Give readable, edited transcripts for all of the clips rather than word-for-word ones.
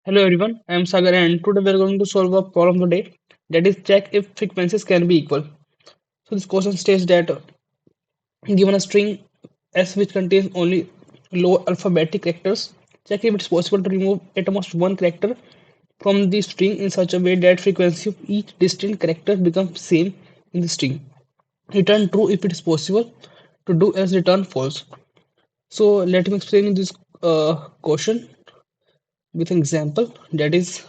Hello everyone, I am Sagar and today we are going to solve a problem today, that is check if frequencies can be equal. So this question states that given a string S which contains only low alphabetic characters, check if it's possible to remove at most one character from the string in such a way that frequency of each distinct character becomes same in the string. Return true if it is possible to do as return false. So let me explain this question with an example, that is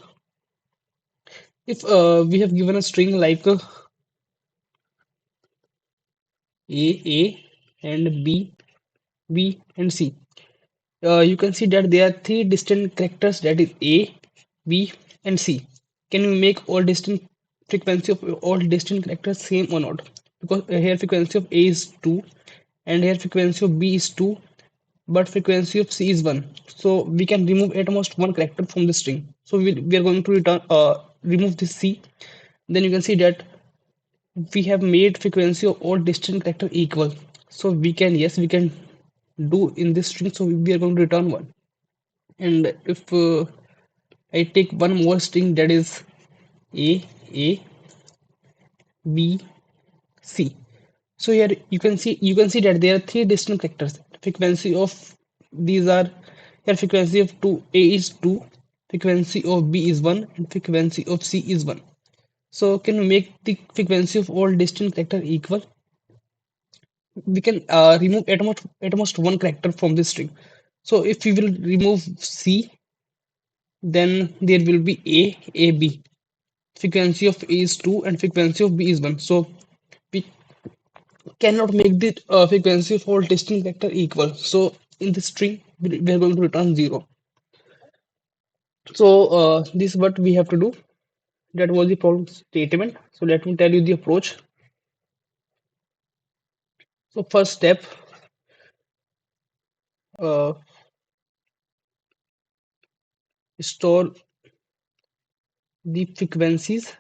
if we have given a string like A, and B, and C. You can see that there are three distinct characters, that is A, B, and C. Can you make all distinct frequency of all distinct characters same or not? Because here frequency of A is 2 and here frequency of B is 2 but frequency of C is 1. So we can remove at most one character from the string. So we are going to return remove this C. Then you can see that we have made frequency of all distinct character equal, so we can, yes, we can do in this string, so we are going to return one. And if I take one more string, that is a b c, so here you can see that there are three distinct characters. Frequency of these are, here frequency of 2 a is 2, frequency of b is 1, and frequency of c is 1. So can we make the frequency of all distinct character equal? We can remove at most one character from this string. So if we will remove C, then there will be A, B. Frequency of A is 2 and frequency of B is 1. So we cannot make the frequency of all distinct vector equal. So in this string, we are going to return 0. So this is what we have to do. That was the problem statement. So let me tell you the approach. So first step, uh, store the frequencies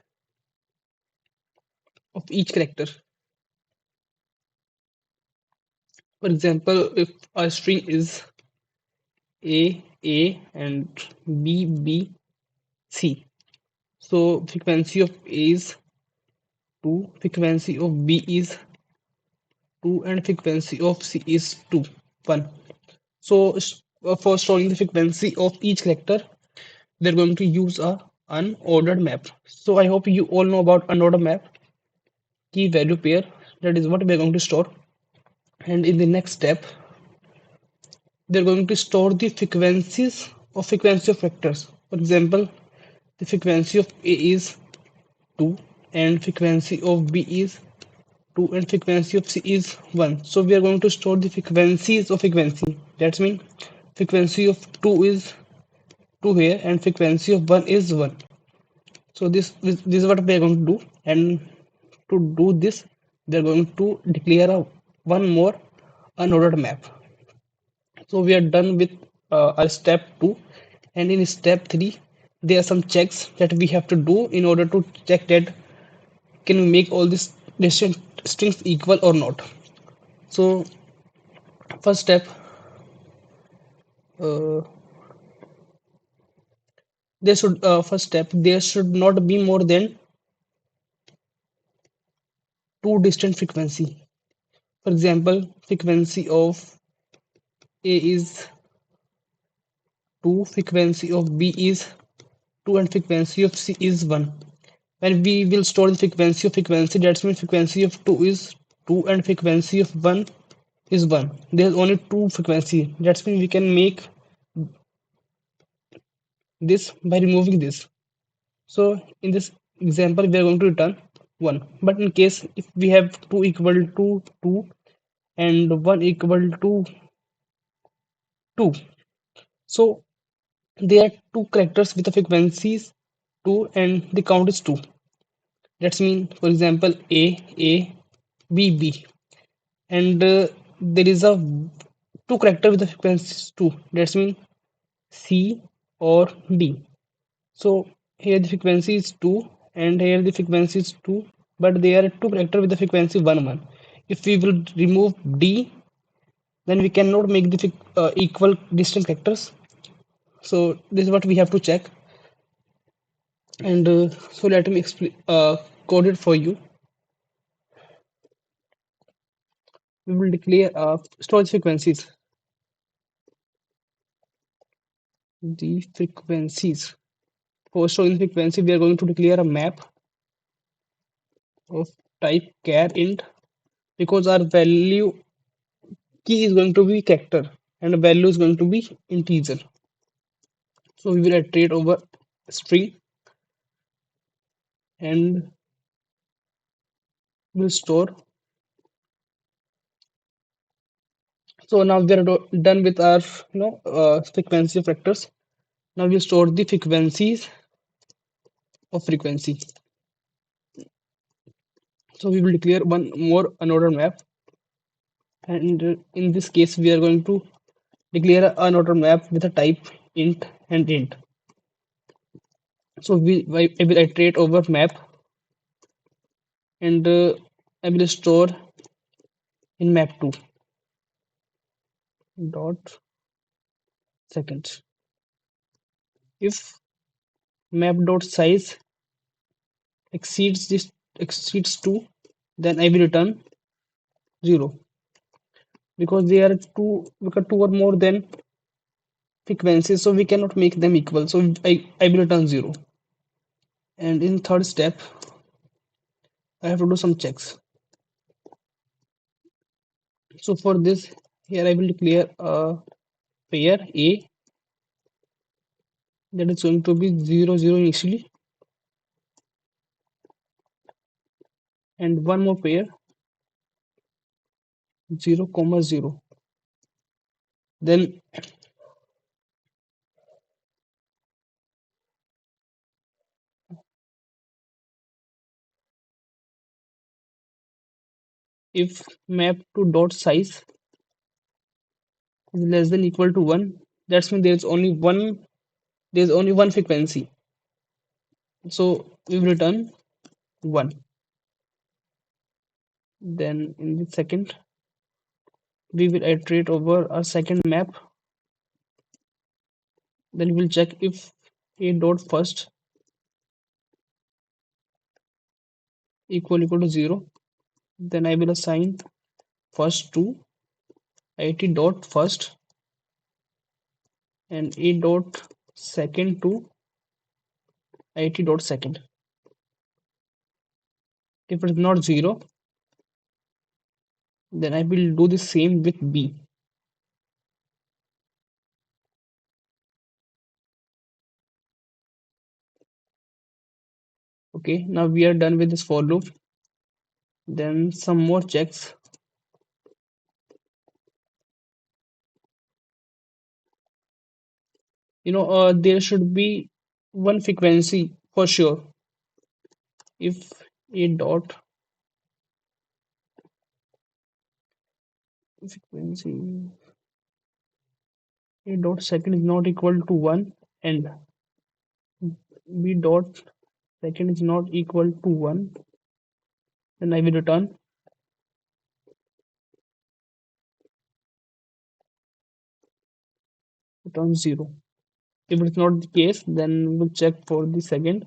of each character. For example, if a string is A and B C, so frequency of A is 2, frequency of B is 2, and frequency of C is 2, 1. So for storing the frequency of each character, we're going to use a unordered map. So I hope you all know about unordered map, key value pair. That is what we're going to store. And in the next step, we're going to store the frequency of vectors. For example, the frequency of A is 2 and frequency of B is 2 and frequency of C is 1. So we are going to store the frequencies of frequency. That means frequency of 2 is 2 here and frequency of 1 is 1. So this is what we are going to do, and to do this we are going to declare one more unordered map. So we are done with our step 2, and in step 3 there are some checks that we have to do in order to check that can we make all these distinct strings equal or not. So first step, uh, there should not be more than two distinct frequency. For example, frequency of A is 2, frequency of B is 2, and frequency of C is 1. When we will store the frequency of frequency, that means frequency of 2 is 2 and frequency of 1 is 1. There is only two frequency. That means we can make this by removing this. So in this example, we are going to return 1. But in case if we have 2 equal to 2 and 1 equal to 2, so there are two characters with the frequencies 2 and the count is 2. That's mean, for example, A, B, B, and there is a two character with the frequencies 2. That's mean C or D. So here the frequency is 2 and here the frequency is 2, but there are two character with the frequency 1 1. If we will remove D, then we cannot make the equal distinct characters. So this is what we have to check. And so let me explain code it for you. We will declare storage frequencies. The frequencies. For storing frequency, we are going to declare a map of type char int, because our value key is going to be character and the value is going to be integer. So we will iterate over string and will store. So now we are done with our frequency factors. Now we store the frequencies of frequency. So we will declare one more unordered map, and in this case we are going to declare an unordered map with a type int and int. So I will iterate over map, and I will store in map2 dot seconds. If map dot size exceeds 2, then I will return 0, because they are two or more than frequencies, so we cannot make them equal. So I will return 0. And in third step, I have to do some checks. So for this, here I will declare a pair A that is going to be 0 0 initially, and one more pair 0 comma 0. Then if map to dot size is less than equal to 1, that's mean there's only one frequency. So we will return 1. Then in the second, we will iterate over a second map. Then we will check if a dot first equal to 0. Then I will assign first to it dot first and a dot second to it dot second. If it is not 0, then I will do the same with B. Okay, now we are done with this for loop. Then some more checks. There should be one frequency for sure. If a dot frequency a dot second is not equal to 1 and b dot second is not equal to 1, then I will return 0. If it's not the case, then we will check for the second.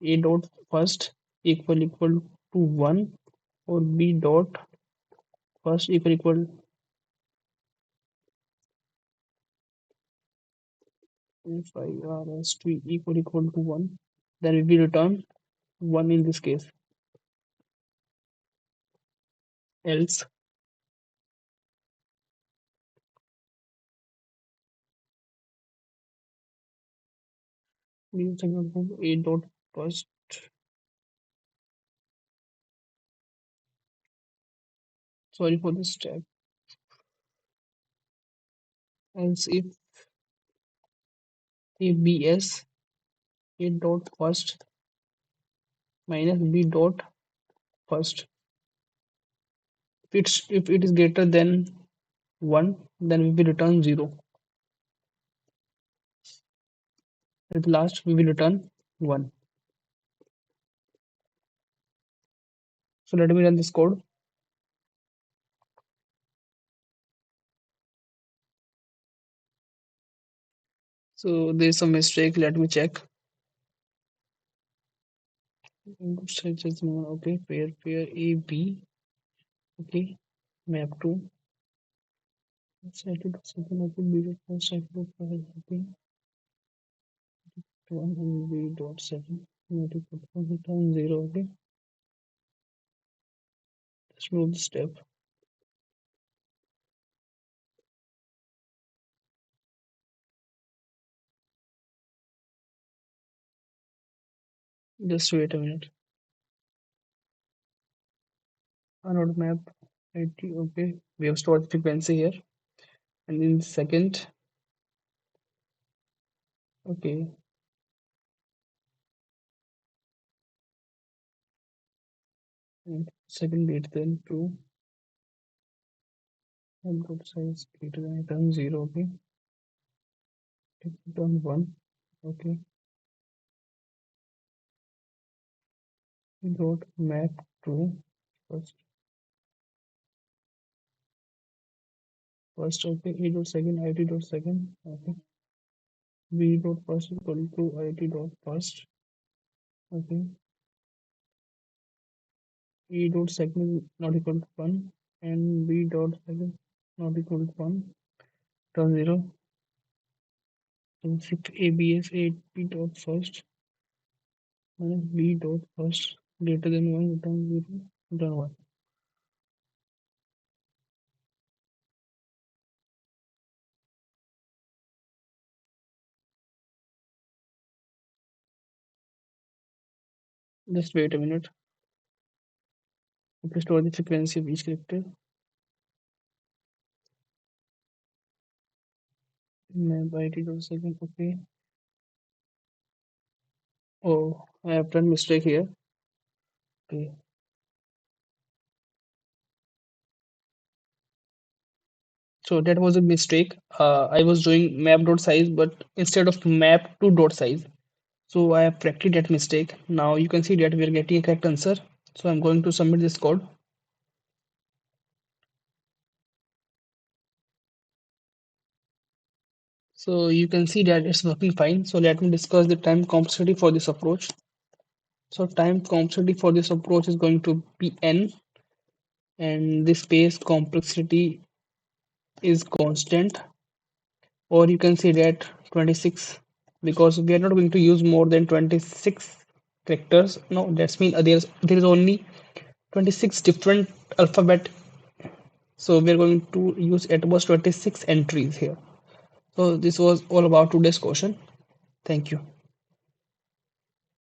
A dot first equal to 1, or b dot first equal if I r s t equal to 1, then we will return 1 in this case. Else we will check out a dot first. Sorry for this step. Else if a bs a dot first minus b dot first, if it is greater than 1, then we will return 0. At last we will return 1. So let me run this code. So there is some mistake, let me check. Input size is more. Okay, pair A B. Okay, map to cycle to second. Okay, B dot first cycle to five. Okay, to one and B dot second. Not equal to return zero. Okay, let's move the step. Just wait a minute. Anode map 80. Okay, we have stored the frequency here, and in second. Okay, and second bit then to input size greater than return zero. Okay, return one. Okay, dot map to first. First, okay, A dot second, IT dot second, okay, B dot first equal to IT dot first, okay, E dot second not equal to 1, and B dot second not equal to 1, turn 0, then shift ABS 8B dot first minus B dot first greater than 1, return 0, return 1. Just wait a minute. Okay, store the frequency of each character. Map IT dot second, okay. Oh, I have done mistake here. Okay. So that was a mistake. I was doing map dot size, but instead of map to dot size. So I have corrected that mistake. Now you can see that we are getting a correct answer. So I'm going to submit this code. So you can see that it's working fine. So let me discuss the time complexity for this approach. So time complexity for this approach is going to be n, and the space complexity is constant, or you can see that 26, because we are not going to use more than 26 characters. No, that's mean there is only 26 different alphabet, so we are going to use at most 26 entries here. So this was all about today's question. Thank you.